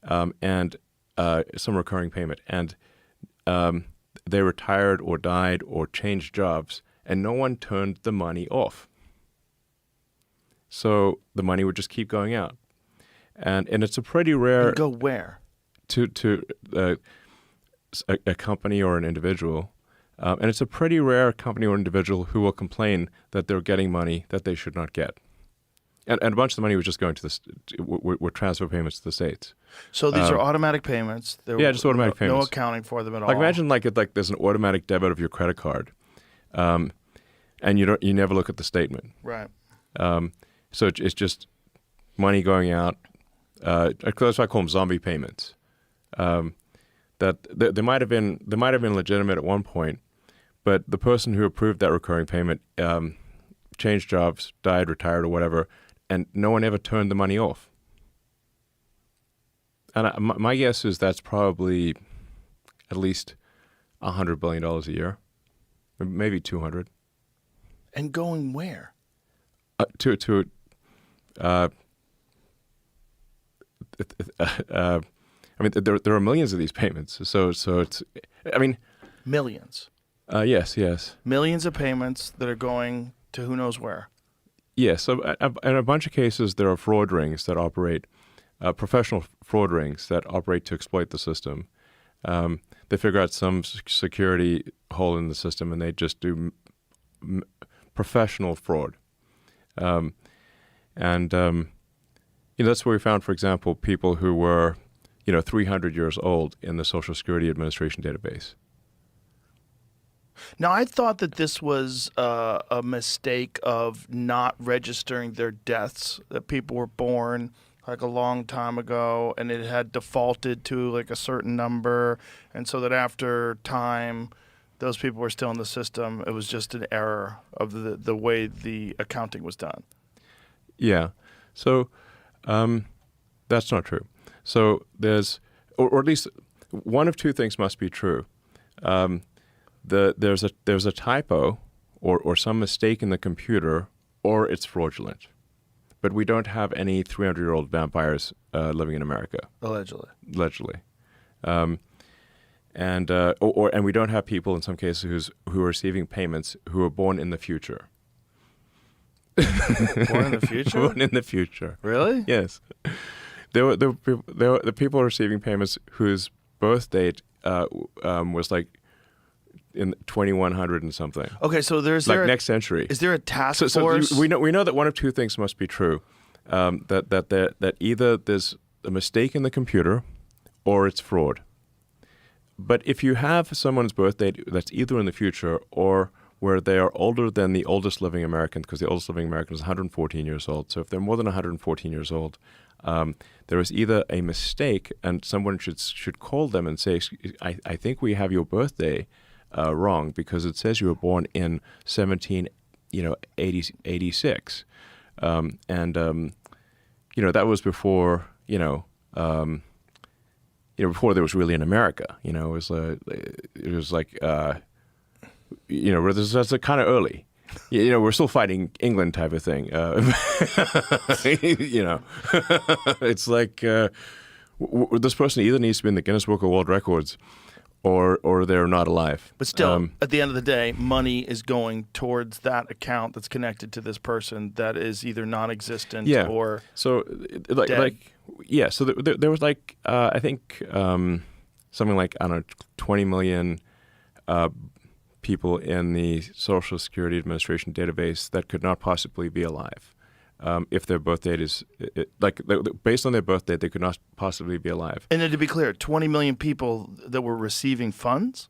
and some recurring payment, and they retired or died or changed jobs, and no one turned the money off. So the money would just keep going out, and it's a pretty rare. And go where? To a company or an individual, and it's a pretty rare company or individual who will complain that they're getting money that they should not get, and a bunch of the money was just going to were transfer payments to the states. So these are automatic payments. Just automatic payments. No accounting for them at all. Like imagine like there's an automatic debit of your credit card, and you never look at the statement. Right. So it's just money going out. That's why I call them zombie payments. That they might have been legitimate at one point, but the person who approved that recurring payment changed jobs, died, retired, or whatever, and no one ever turned the money off. And my guess is that's probably at least $100 billion a year, maybe 200. And going where? I mean, there are millions of these payments, so it's. I mean, millions. Yes. Millions of payments that are going to who knows where. Yes. So, in a bunch of cases, there are fraud rings that operate, professional fraud rings that operate to exploit the system. They figure out some security hole in the system, and they just do professional fraud. That's where we found, for example, people who were 300 years old in the Social Security Administration database. Now, I thought that this was a mistake of not registering their deaths, that people were born like a long time ago and it had defaulted to like a certain number, and so that after time, those people were still in the system. It was just an error of the way the accounting was done. Yeah. So that's not true. So there's, or at least one of two things must be true. There's a typo or some mistake in the computer, or it's fraudulent. But we don't have any 300-year-old vampires living in America. Allegedly. And we don't have people in some cases who are receiving payments who are born in the future. Born in the future? Born in the future. Really? Yes. The people receiving payments whose birth date was like in 2100 and something. Okay, so next century. Is there a task force? We know that one of two things must be true. That either there's a mistake in the computer or it's fraud. But if you have someone's birth date that's either in the future or where they are older than the oldest living American, because the oldest living American is 114 years old. So if they're more than 114 years old, there is either a mistake, and someone should call them and say, I think we have your birthday wrong, because it says you were born in 86. That was before, before there was really an America. It was like that's kind of early. We're still fighting England type of thing. It's like this person either needs to be in the Guinness Book of World Records or they're not alive. But still, at the end of the day, money is going towards that account that's connected to this person that is either non-existent or so dead. So there was I think something like 20 million people in the Social Security Administration database that could not possibly be alive. If their birth date is based on their birth date, they could not possibly be alive. And then to be clear, 20 million people that were receiving funds?